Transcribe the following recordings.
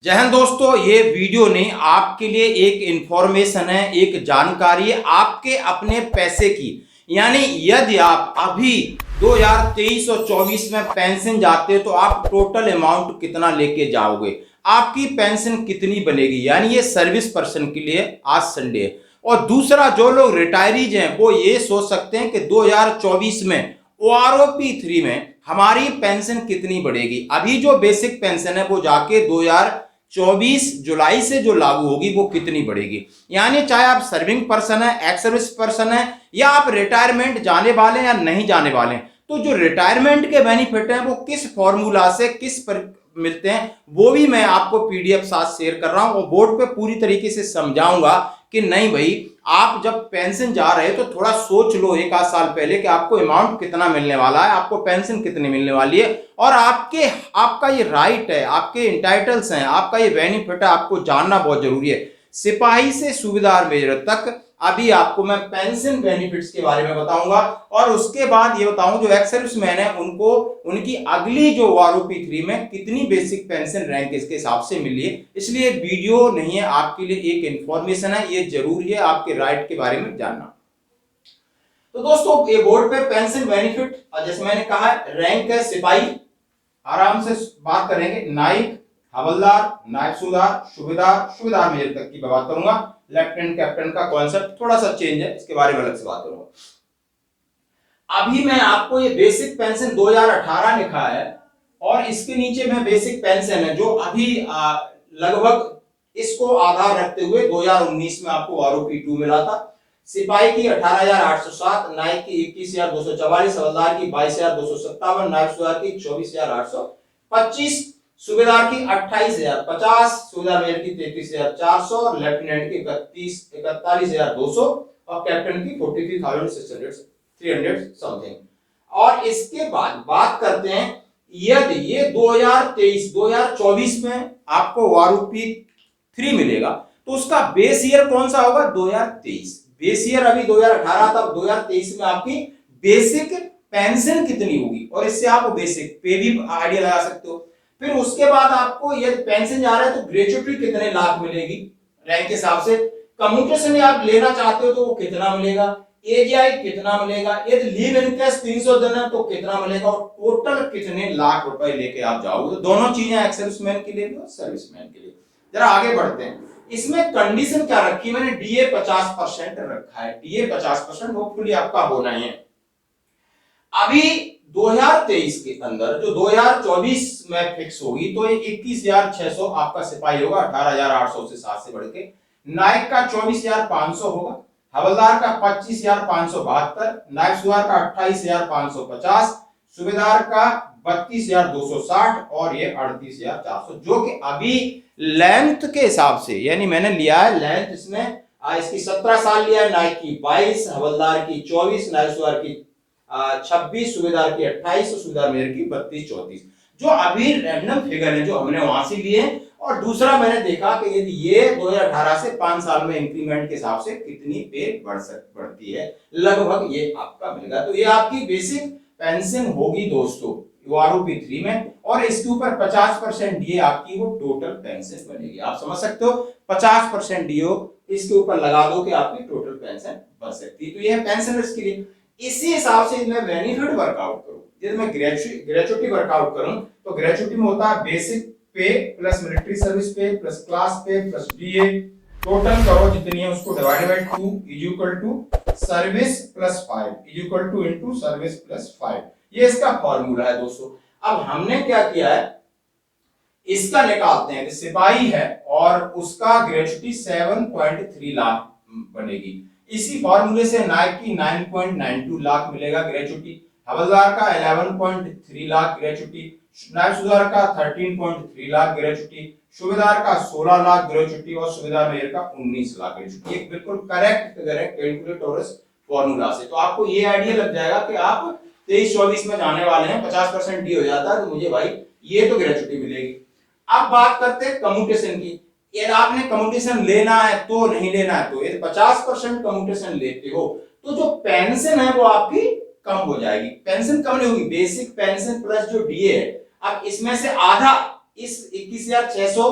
जय हिंद दोस्तों, ये वीडियो नहीं आपके लिए एक इंफॉर्मेशन है, एक जानकारी है आपके अपने पैसे की। यानी यदि आप अभी 2023 और 24 में पेंशन जाते हो तो आप टोटल अमाउंट कितना लेके जाओगे, आपकी पेंशन कितनी बनेगी। यानी ये सर्विस पर्सन के लिए आज संडे है। और दूसरा, जो लोग रिटायरीज हैं वो ये सोच सकते हैं कि 2024 में OROP 3 में हमारी पेंशन कितनी बढ़ेगी। अभी जो बेसिक पेंशन है वो जाके 2024 जुलाई से जो लागू होगी वो कितनी बढ़ेगी। यानी चाहे आप सर्विंग पर्सन है, एक्स सर्विस पर्सन है, या आप रिटायरमेंट जाने वाले हैं या नहीं जाने वाले हैं, तो जो रिटायरमेंट के बेनिफिट हैं वो किस फॉर्मूला से किस पर मिलते हैं वो भी मैं आपको पीडीएफ साथ शेयर कर रहा हूं और बोर्ड पे पूरी तरीके से समझाऊंगा कि नहीं भाई, आप जब पेंशन जा रहे हो तो थोड़ा सोच लो एक आध साल पहले कि आपको अमाउंट कितना मिलने वाला है, आपको पेंशन कितनी मिलने वाली है, और आपका ये राइट है, आपके इंटाइटल्स हैं, आपका ये बेनिफिट है, आपको जानना बहुत जरूरी है। सिपाही से सूबेदार मेजर तक अभी आपको मैं पेंशन बेनिफिट्स के बारे में बताऊंगा, और उसके बाद ये बताऊं जो एक्स सर्विसमैन है उनको उनकी अगली जो OROP 3 में कितनी बेसिक पेंशन रैंक इसके हिसाब से मिली है। इसलिए वीडियो नहीं है, आपके लिए एक इंफॉर्मेशन है, ये जरूरी है आपके राइट के बारे में जानना। तो दोस्तों, ये बोर्ड पे पेंशन बेनिफिट जैसे मैंने कहा रैंक है सिपाही, आराम से बात करेंगे, नाइक, हवलदार, नायब सूबेदार, सूबेदार, सूबेदार मेजर तक की बात करूंगा। लेफ्टिनेंट कैप्टन का कॉन्सेप्ट थोड़ा सा चेंज है, इसके बारे में अलग से बात करूंगा। अभी मैं आपको ये बेसिक पेंशन 2018 लिखा है और इसके नीचे में बेसिक पेंशन है जो अभी लगभग इसको आधार रखते हुए 2019 में आपको OROP 2 मिला था। सिपाही की 18,807, नायक की 21,244, हवलदार की 22,257, नायब सूबेदार की 24,825, सूबेदार की 28,050, सूबेदार मेजर की 33,400, लेफ्टिनेंट की 41,200 और कैप्टन की 43,300 समथिंग। और इसके बाद बात करते हैं, यदि ये 2023-2024 में आपको OROP 3 मिलेगा तो उसका बेस ईयर कौन सा होगा, 2023। बेस ईयर अभी 2018 था, 2023 में आपकी बेसिक पेंशन कितनी होगी, और इससे आप बेसिक पे भी आइडिया लगा सकते हो। फिर उसके बाद आपको यदि पेंशन जा रहा है तो ग्रेच्युटी कितने लाख मिलेगी रैंक के हिसाब से, कम्यूटेशन आप लेना चाहते हो तो वो कितना मिलेगा, एजीआई कितना मिलेगा, यदि लीव इनकेस 300 दिन है तो कितना मिलेगा, और टोटल कितने लाख रुपए लेके आप जाओगे। तो दोनों चीजें एक्स सर्विसमैन के लिए भी और सर्विसमैन के लिए। जरा आगे बढ़ते हैं, इसमें कंडीशन क्या रखी मैंने, डीए 50% रखा है, डीए 50% होपफुली आपका होना ही है। अभी 2023 के अंदर जो 2024 में फिक्स होगी तो ये 21,600 आपका सिपाही होगा, 18,800 से 7 से बढ़ के, नायक का 24,500 होगा, हवलदार का 25,572, नायब सूबेदार का 28,550, सूबेदार का 32,260 और ये 38,400, जो कि अभी लेंथ के हिसाब से, यानी मैंने लिया है लेंथ इसमें इसकी 17 साल लिया है, नायक की 22, हवलदार की 24, नायब सूबेदार की 26, सूबेदार की 28, सूबेदार मेजर की 32-34, जो अभी रैंडम फिगर है जो हमने वहां से लिए। और दूसरा मैंने देखा कि यदि ये 2018 से 5 साल में इंक्रीमेंट के हिसाब से कितनी पे बढ़ती है, लगभग ये आपका मिलेगा। तो ये आपकी बेसिक पेंशन होगी दोस्तों OROP 3 में, और इसके ऊपर 50% डीए आपकी वो टोटल पेंशन बनेगी। आप समझ सकते हो, 50% डीओ इसके ऊपर लगा दो कि आपकी टोटल पेंशन बन सकती है। तो ये है पेंशनर्स के लिए। इसी हिसाब से मैं बेनिफिट वर्कआउट करूं, यदि मैं ग्रेचुटी वर्कआउट करूं तो ग्रेचुटी में होता है basic pay plus military service pay plus class pay plus DA, total करो जितनी है उसको divide by 2 is equal to service plus 5 is equal to into service plus 5। ये इसका फॉर्मूला है दोस्तों। अब हमने क्या किया है, इसका निकालते हैं कि सिपाही है और उसका ग्रेचुटी 7.3 लाख बनेगी। इसी फॉर्मूले से नायक की 9.92 लाख मिलेगा ग्रेचुटी, हवलदार का 11.3 लाख ग्रेचुटी, नायब सूबेदार का 13.3 लाख ग्रेचुटी, सूबेदार का 16 लाख ग्रेचुटी और सूबेदार मेजर का 19 लाख ग्रेचुटी। एक बिल्कुल करेक्ट फिगर है कैलकुलेटर्स फॉर्मूला से। तो आपको ये आइडिया लग जाएगा कि आप 23-24 में जाने वाले हैं, 50% डी हो जाता है तो मुझे भाई ये तो ग्रेचुटी मिलेगी। अब बात करते हैं कम्यूटेशन की। यदि आपने कम्यूटेशन लेना है तो नहीं लेना है, तो यदि 50% कम्यूटेशन लेते हो तो जो पेंशन है वो आपकी कम हो जाएगी। पेंशन कम नहीं होगी, बेसिक पेंशन प्लस जो डीए है, अब इसमें से आधा इस 21,600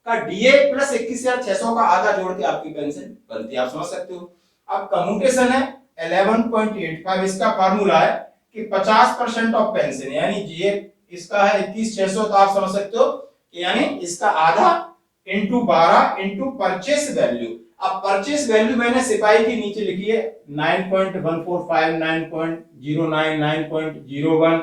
का डीए प्लस 21,600 का आधा जोड़ के आपकी पेंशन बनती है। आप समझ सकते हो। अब कम्यूटेशन है 11.85, इसका फार्मूला है कि 50% ऑफ पेंशन, यानी ये इसका है 21,600, तो आप समझ सकते हो कि यानी इसका आधा इंटू 12 इंटू परचेस वैल्यू। अब परचेस वैल्यू मैंने सिपाही की नीचे लिखी है 9.145, 9.09, 9.01,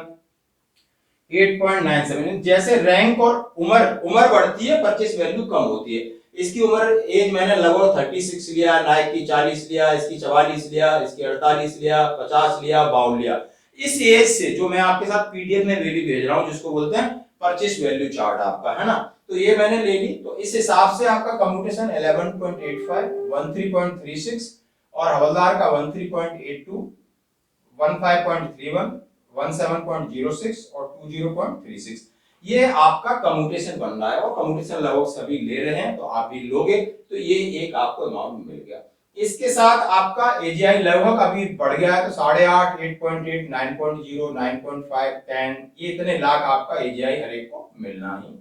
8.97। जैसे रैंक और उम्र बढ़ती है परचेस वैल्यू कम होती है। इसकी उम्र एज मैंने लगभग 36 लिया, नाइक की 40 लिया, इसकी 44 लिया, इसकी 48 लिया, 50 लिया, 52 लिया। इस एज से जो मैं आपके साथ पीडीएफ में भी भेज रहा हूं, जिसको बोलते हैं परचेस वैल्यू चार्ट आपका, है ना, तो ये मैंने ले ली। तो इस हिसाब से आपका कम्यूटेशन 11.85, 13.36 और हवलदार का 13.82, 15.31, 17.06 और 20.36, ये आपका कम्यूटेशन बन रहा है। और कम्यूटेशन लगभग सभी ले रहे हैं, तो आप भी लोगे तो ये एक आपको अमाउंट मिल गया। इसके साथ आपका एजीआई लगभग अभी बढ़ गया है, तो 8.5, 8.8, 9.0, 9.5, 10, ये इतने लाख आपका एजीआई हर एक को मिलना ही है।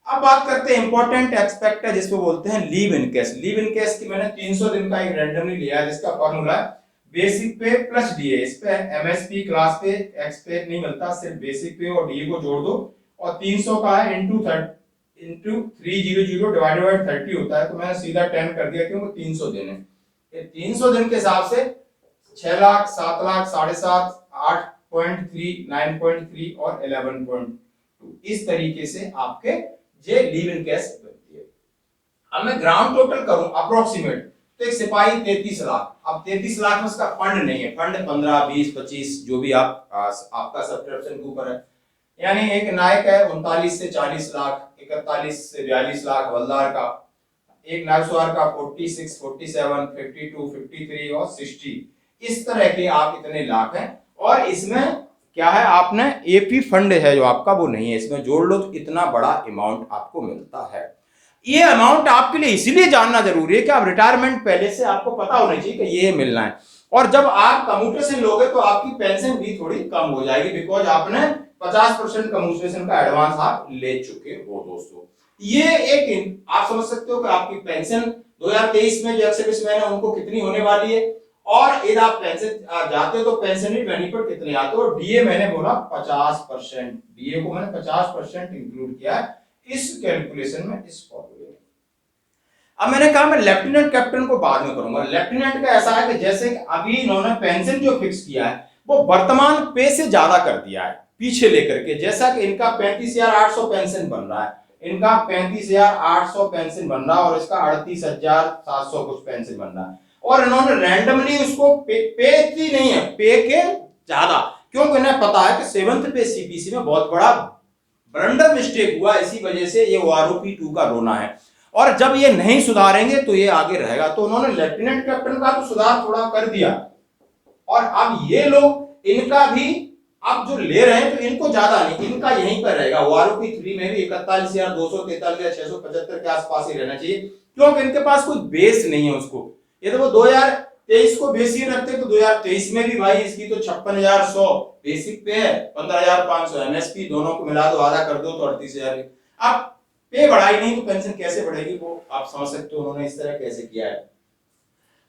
अब बात करते हैं इंपॉर्टेंट एक्सपेक्ट है जिसको बोलते हैं leave in cash. Leave in cash की मैंने 300 दिन का एक रैंडमली लिया है, जिसका फॉर्मूला है बेसिक पे प्लस डीए। इस पे एमएसपी क्लास पे एक्स पे नहीं मिलता, सिर्फ बेसिक पे और डीए को जोड़ दो, और 300 का है इंटू 300 डिवाइडेड बाय 30 होता है, तो मैंने सीधा 10 कर दिया क्योंकि 300 दिन है। ये 300 दिन के हिसाब से 6 लाख, 7 लाख, 7.5, 8.3, 9.3 और 11.2, इस तरीके से आपके जे लीव इन कैश बनती है। अब मैं ग्राउंड टोटल करूं अप्रोक्सीमेट, तो एक सिपाही 33 लाख। अब 33 लाख में उसका फंड नहीं है, फंड 15, 20, 25 जो भी आपका सब्सक्रिप्शन के ऊपर है। यानी एक नायक है 39 से 40 लाख, 41 से 42 लाख हवलदार का, एक नायकसवार का 46, 47, 52, 53 और 60, इस तरह के आप इतने लाख हैं। और इसमें क्या है, आपने एपी फंड है जो आपका वो नहीं है, इसमें जोड़ लो तो इतना बड़ा अमाउंट आपको मिलता है। ये अमाउंट आपके लिए इसीलिए जानना जरूरी है कि आप रिटायरमेंट पहले से आपको पता होना चाहिए कि ये मिलना है। और जब आप कम्यूटेशन लोगे तो आपकी पेंशन भी थोड़ी कम हो जाएगी, बिकॉज आपने 50% कम्यूटेशन का एडवांस आप ले चुके हो दोस्तों। ये एक आप समझ सकते हो कि आपकी पेंशन 2023 में जो एक्स मैन है उनको कितनी होने वाली है, और यदि आप पेंशन जाते हो तो पेंशन बेनिफिट कितने आते हो। डीए मैंने बोला 50%, डीए को मैंने 50% इंक्लूड किया है इस कैलकुलेशन में, इस फॉर्मूले में। अब मैंने कहा मैं लेफ्टिनेंट कैप्टन को बाद में करूंगा। लेफ्टिनेंट का ऐसा है कि जैसे कि अभी इन्होंने पेंशन जो फिक्स किया है वो वर्तमान पे से ज्यादा कर दिया है पीछे लेकर के। जैसा कि इनका 35,800 पेंशन बन रहा है, इनका 35,800 पेंशन बन रहा है, और इसका 38,700 कुछ पेंशन बन रहा है, और इन्होंने रैंडमली उसको पे इतनी नहीं है, पे के ज्यादा, क्योंकि इन्हें पता है कि 7th पे सीपीसी में बहुत बड़ा ब्लंडर मिस्टेक हुआ, इसी वजह से ये ओआरओपी 2 का रोना है। और जब ये नहीं सुधारेंगे तो ये आगे रहेगा, तो उन्होंने लेफ्टिनेंट कैप्टन का तो सुधार थोड़ा कर दिया, और अब ये लोग इनका भी अब जो ले रहे हैं तो इनको ज्यादा नहीं, इनका यहीं पर रहेगा। ओआरओपी 3 में भी 41,243,675 के आसपास ही रहना चाहिए, क्योंकि इनके पास कोई बेस नहीं है उसको। ये तो वो 2023 को बेस ही रखते तो 2023 में भी भाई इसकी तो 56,100 बेसिक पे है, 15,500 एमएसपी, दोनों को मिला दो, आधा कर दो तो 38,000। अब पे बढ़ाई नहीं तो पेंशन कैसे बढ़ेगी, वो आप समझ सकते हो उन्होंने इस तरह कैसे किया है।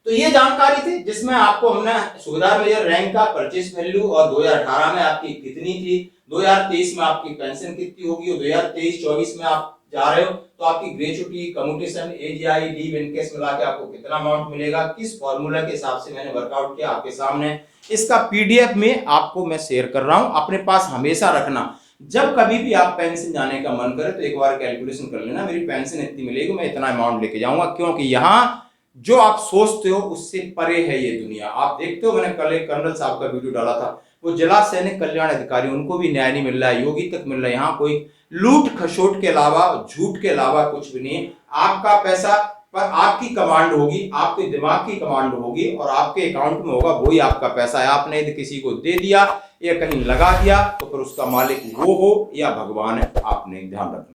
तो ये जानकारी थी जिसमें आपको हमने सुबेदार मेजर रैंक का परचेस वैल्यू और 2018 में आपकी कितनी थी, 2023 में आपकी पेंशन कितनी होगी, और 2023-24 में आप जा रहे हो तो आपकी gratuity, commutation, AGI, leave in case मिला के आपको कितना अमाउंट मिलेगा, किस फॉर्मूला के हिसाब से मैंने वर्कआउट किया आपके सामने। इसका पीडीएफ में आपको मैं शेयर कर रहा हूं, अपने पास हमेशा रखना। जब कभी भी आप पेंशन जाने का मन करे तो एक बार कैलकुलेशन कर लेना, मेरी पेंशन इतनी मिलेगी, मैं इतना अमाउंट लेके जाऊंगा, क्योंकि यहाँ जो आप सोचते हो उससे परे है ये दुनिया। आप देखते हो मैंने कल एक कर्नल साहब का वीडियो डाला था, वो जिला सैनिक कल्याण अधिकारी, उनको भी न्याय नहीं मिल रहा है, योगी तक मिल रहा है। यहाँ कोई लूट खसोट के अलावा, झूठ के अलावा कुछ भी नहीं। आपका पैसा पर आपकी कमांड होगी, आपके दिमाग की कमांड होगी, और आपके अकाउंट में होगा, वही आपका पैसा है। आपने यदि किसी को दे दिया या कहीं लगा दिया तो फिर उसका मालिक वो हो या भगवान है, आपने ध्यान रखना।